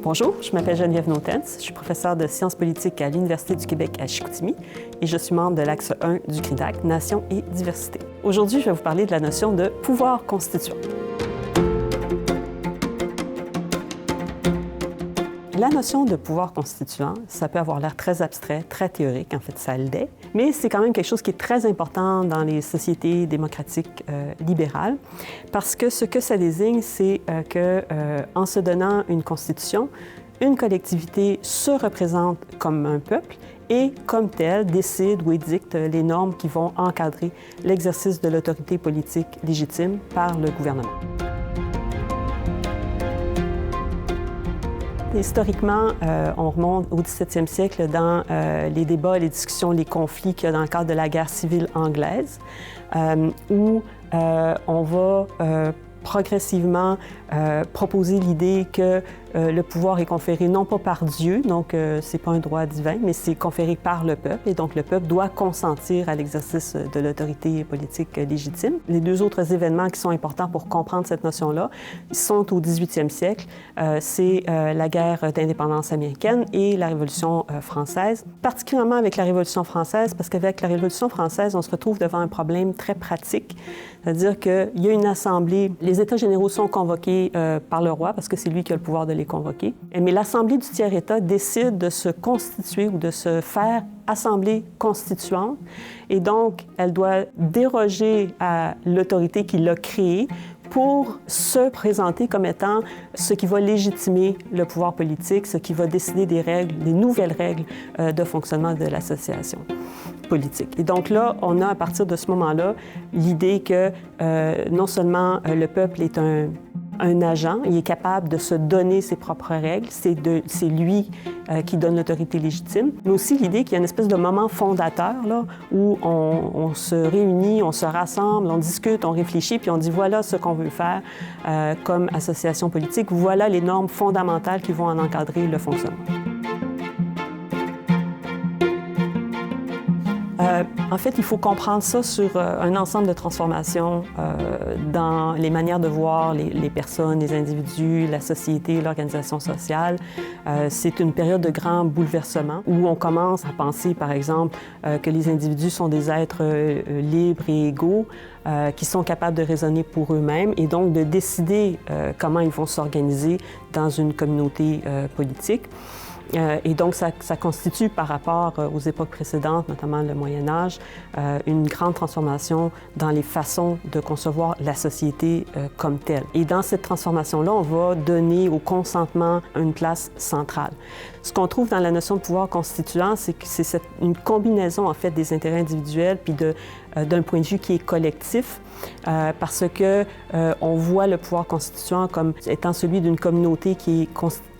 Bonjour, je m'appelle Geneviève Notens, je suis professeure de sciences politiques à l'Université du Québec à Chicoutimi et je suis membre de l'axe 1 du CRIDAC, Nation et diversité. Aujourd'hui, je vais vous parler de la notion de pouvoir constituant. La notion de pouvoir constituant, ça peut avoir l'air très abstrait, très théorique, en fait, ça l'est, mais c'est quand même quelque chose qui est très important dans les sociétés démocratiques libérales, parce que ce que ça désigne, c'est qu'en se donnant une constitution, une collectivité se représente comme un peuple et, comme tel, décide ou édicte les normes qui vont encadrer l'exercice de l'autorité politique légitime par le gouvernement. Historiquement, on remonte au 17e siècle dans les débats, les discussions, les conflits qu'il y a dans le cadre de la guerre civile anglaise, où on va progressivement proposer l'idée que le pouvoir est conféré non pas par Dieu, donc c'est pas un droit divin, mais c'est conféré par le peuple, et donc le peuple doit consentir à l'exercice de l'autorité politique légitime. Les deux autres événements qui sont importants pour comprendre cette notion-là sont au 18e siècle. C'est la guerre d'indépendance américaine et la Révolution française, particulièrement avec la Révolution française, parce qu'avec la Révolution française, on se retrouve devant un problème très pratique, c'est-à-dire qu'il y a une assemblée, les États généraux sont convoqués par le roi, parce que c'est lui qui a le pouvoir de les convoquer. Mais l'Assemblée du tiers-État décide de se constituer ou de se faire assemblée constituante, et donc elle doit déroger à l'autorité qui l'a créée pour se présenter comme étant ce qui va légitimer le pouvoir politique, ce qui va décider des règles, des nouvelles règles de fonctionnement de l'association politique. Et donc là, on a à partir de ce moment-là l'idée que non seulement le peuple est un agent, il est capable de se donner ses propres règles, c'est lui qui donne l'autorité légitime, mais aussi l'idée qu'il y a une espèce de moment fondateur là, où on se réunit, on se rassemble, on discute, on réfléchit, puis on dit voilà ce qu'on veut faire comme association politique, voilà les normes fondamentales qui vont en encadrer le fonctionnement. En fait, il faut comprendre ça sur un ensemble de transformations dans les manières de voir les personnes, les individus, la société, l'organisation sociale. C'est une période de grand bouleversement où on commence à penser, par exemple, que les individus sont des êtres libres et égaux, qui sont capables de raisonner pour eux-mêmes et donc de décider comment ils vont s'organiser dans une communauté politique. Et donc, ça constitue, par rapport aux époques précédentes, notamment le Moyen Âge, une grande transformation dans les façons de concevoir la société comme telle. Et dans cette transformation-là, on va donner au consentement une place centrale. Ce qu'on trouve dans la notion de pouvoir constituant, c'est que c'est une combinaison, en fait, des intérêts individuels puis d'un point de vue qui est collectif, parce que on voit le pouvoir constituant comme étant celui d'une communauté qui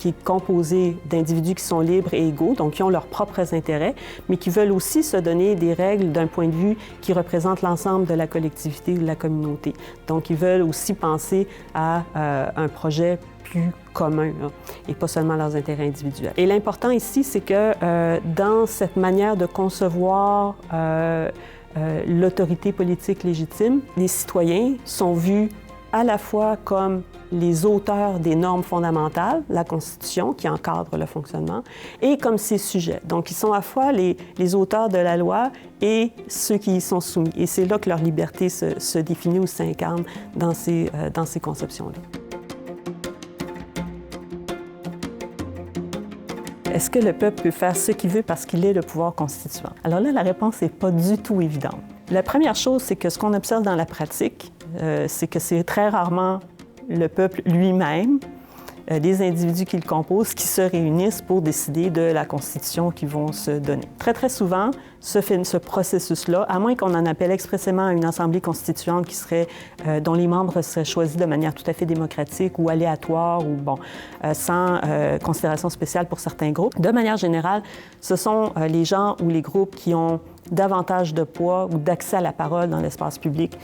est composée d'individus qui sont libres et égaux, donc qui ont leurs propres intérêts, mais qui veulent aussi se donner des règles d'un point de vue qui représente l'ensemble de la collectivité ou de la communauté. Donc, ils veulent aussi penser à un projet plus commun, là, et pas seulement leurs intérêts individuels. Et l'important ici, c'est que dans cette manière de concevoir l'autorité politique légitime, les citoyens sont vus à la fois comme les auteurs des normes fondamentales, la Constitution qui encadre le fonctionnement, et comme ses sujets. Donc, ils sont à la fois les auteurs de la loi et ceux qui y sont soumis. Et c'est là que leur liberté se définit ou s'incarne dans ces conceptions-là. Est-ce que le peuple peut faire ce qu'il veut parce qu'il est le pouvoir constituant? Alors là, la réponse n'est pas du tout évidente. La première chose, c'est que ce qu'on observe dans la pratique, c'est que c'est très rarement le peuple lui-même, les individus qui le composent, qui se réunissent pour décider de la constitution qu'ils vont se donner. Très, très souvent, ce processus-là, à moins qu'on en appelle expressément une assemblée constituante dont les membres seraient choisis de manière tout à fait démocratique ou aléatoire ou sans considération spéciale pour certains groupes. De manière générale, ce sont les gens ou les groupes qui ont davantage de poids ou d'accès à la parole dans l'espace public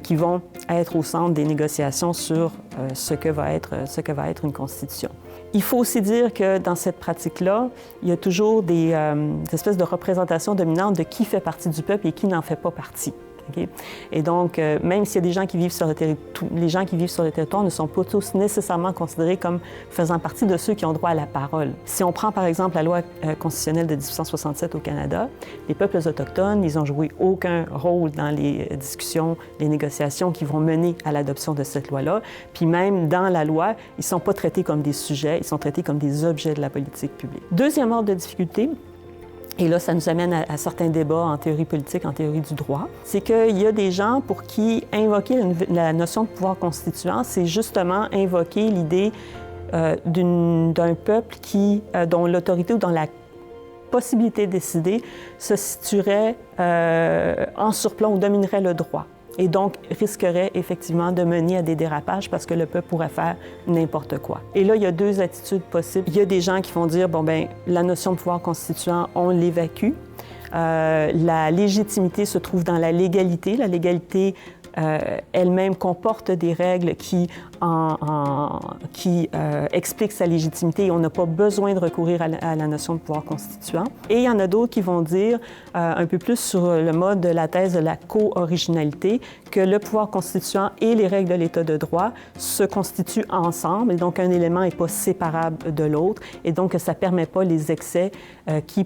qui vont être au centre des négociations sur ce que va être une constitution. Il faut aussi dire que dans cette pratique-là, il y a toujours des espèces de représentations dominantes de qui fait partie du peuple et qui n'en fait pas partie. Okay? Et donc, même s'il y a des gens qui vivent sur le territoire, les gens qui vivent sur le territoire ne sont pas tous nécessairement considérés comme faisant partie de ceux qui ont droit à la parole. Si on prend par exemple la loi constitutionnelle de 1867 au Canada, les peuples autochtones, ils n'ont joué aucun rôle dans les discussions, les négociations qui vont mener à l'adoption de cette loi-là. Puis même dans la loi, ils ne sont pas traités comme des sujets, ils sont traités comme des objets de la politique publique. Deuxième ordre de difficulté, et là, ça nous amène à certains débats en théorie politique, en théorie du droit, c'est qu'il y a des gens pour qui invoquer la notion de pouvoir constituant, c'est justement invoquer l'idée d'un peuple dont l'autorité ou dont la possibilité de décider se situerait en surplomb ou dominerait le droit. Et donc risquerait effectivement de mener à des dérapages parce que le peuple pourrait faire n'importe quoi. Et là, il y a deux attitudes possibles. Il y a des gens qui vont dire, bon, bien, la notion de pouvoir constituant, on l'évacue. La légitimité se trouve dans la légalité. La légalité elle-même comporte des règles qui expliquent sa légitimité et on n'a pas besoin de recourir à la notion de pouvoir constituant. Et il y en a d'autres qui vont dire, un peu plus sur le mode de la thèse de la co-originalité, que le pouvoir constituant et les règles de l'État de droit se constituent ensemble et donc un élément n'est pas séparable de l'autre et donc ça ne permet pas les excès qui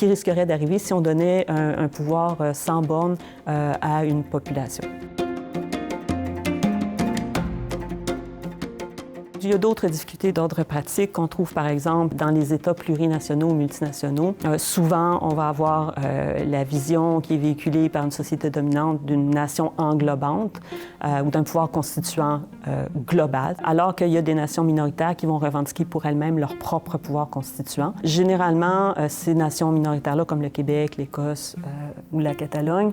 risqueraient d'arriver si on donnait un pouvoir sans borne à une population. Il y a d'autres difficultés d'ordre pratique qu'on trouve, par exemple, dans les États plurinationaux ou multinationaux. Souvent, on va avoir la vision qui est véhiculée par une société dominante d'une nation englobante ou d'un pouvoir constituant global, alors qu'il y a des nations minoritaires qui vont revendiquer pour elles-mêmes leur propre pouvoir constituant. Généralement, ces nations minoritaires-là, comme le Québec, l'Écosse ou la Catalogne,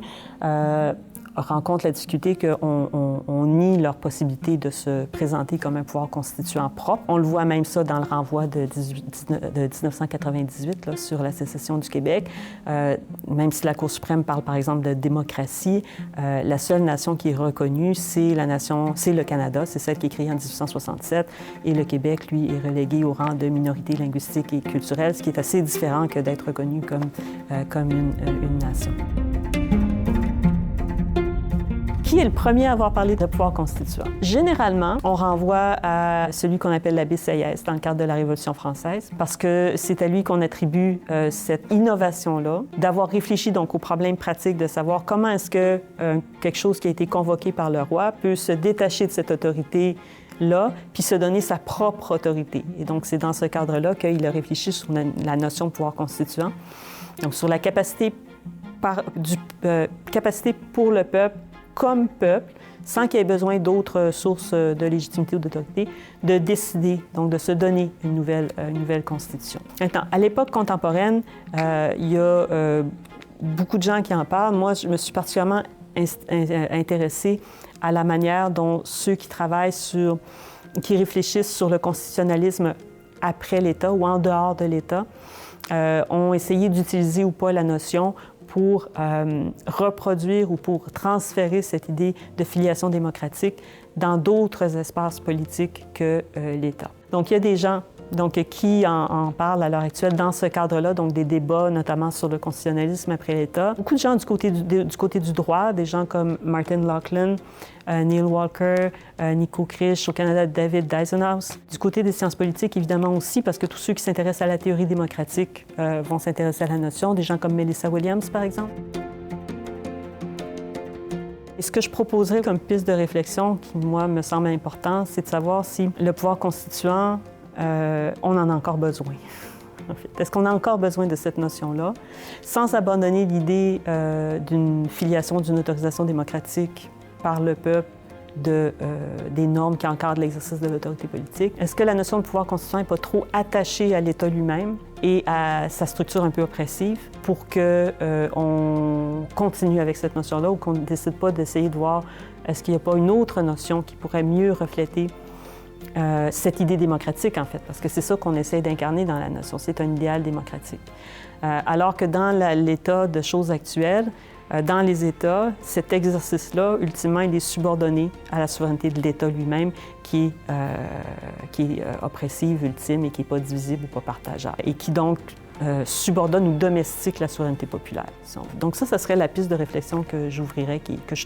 rencontrent la difficulté qu'on nie leur possibilité de se présenter comme un pouvoir constituant propre. On le voit même ça dans le renvoi de 1998 là, sur la sécession du Québec. Même si la Cour suprême parle, par exemple, de démocratie, la seule nation qui est reconnue, c'est le Canada, c'est celle qui est créée en 1867, et le Québec, lui, est relégué au rang de minorité linguistique et culturelle, ce qui est assez différent que d'être reconnu comme une nation. Qui est le premier à avoir parlé de pouvoir constituant? Généralement, on renvoie à celui qu'on appelle l'abbé Sieyès dans le cadre de la Révolution française, parce que c'est à lui qu'on attribue cette innovation-là, d'avoir réfléchi donc aux problèmes pratiques, de savoir comment est-ce que quelque chose qui a été convoqué par le roi peut se détacher de cette autorité-là, puis se donner sa propre autorité. Et donc, c'est dans ce cadre-là qu'il a réfléchi sur la notion de pouvoir constituant, donc sur la capacité pour le peuple, comme peuple, sans qu'il y ait besoin d'autres sources de légitimité ou d'autorité, de décider, donc de se donner une nouvelle constitution. Maintenant, à l'époque contemporaine, il y a beaucoup de gens qui en parlent. Moi, je me suis particulièrement intéressée à la manière dont ceux qui qui réfléchissent sur le constitutionnalisme après l'État ou en dehors de l'État, ont essayé d'utiliser ou pas la notion pour reproduire ou pour transférer cette idée de filiation démocratique dans d'autres espaces politiques que l'État. Donc, il y a des gens qui en parlent à l'heure actuelle dans ce cadre-là, donc des débats notamment sur le constitutionnalisme après l'État. Beaucoup de gens du côté du droit, des gens comme Martin Laughlin, Neil Walker, Nico Krish, au Canada, David Deisenhouse. Du côté des sciences politiques, évidemment aussi, parce que tous ceux qui s'intéressent à la théorie démocratique vont s'intéresser à la notion, des gens comme Melissa Williams, par exemple. Et ce que je proposerais comme piste de réflexion, qui, moi, me semble important, c'est de savoir si le pouvoir constituant, on en a encore besoin. En fait. Est-ce qu'on a encore besoin de cette notion-là, sans abandonner l'idée d'une filiation, d'une autorisation démocratique par le peuple des normes qui encadrent l'exercice de l'autorité politique? Est-ce que la notion de pouvoir constituant n'est pas trop attachée à l'État lui-même et à sa structure un peu oppressive pour qu'on continue avec cette notion-là ou qu'on ne décide pas d'essayer de voir est-ce qu'il n'y a pas une autre notion qui pourrait mieux refléter cette idée démocratique, en fait, parce que c'est ça qu'on essaie d'incarner dans la notion, c'est un idéal démocratique. Alors que dans l'état de choses actuelles, dans les États, cet exercice-là, ultimement, il est subordonné à la souveraineté de l'État lui-même, qui est oppressive, ultime, et qui n'est pas divisible ou pas partageable. Et qui donc subordonne ou domestique la souveraineté populaire. Donc ça serait la piste de réflexion que j'ouvrirais,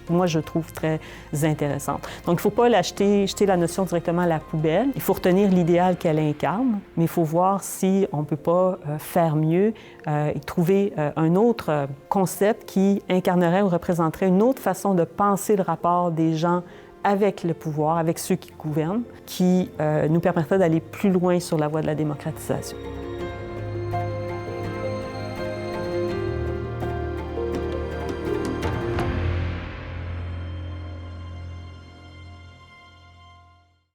moi, je trouve très intéressante. Donc, il ne faut pas jeter la notion directement à la poubelle. Il faut retenir l'idéal qu'elle incarne, mais il faut voir si on ne peut pas faire mieux et trouver un autre concept qui incarnerait ou représenterait une autre façon de penser le rapport des gens avec le pouvoir, avec ceux qui gouvernent, qui nous permettrait d'aller plus loin sur la voie de la démocratisation.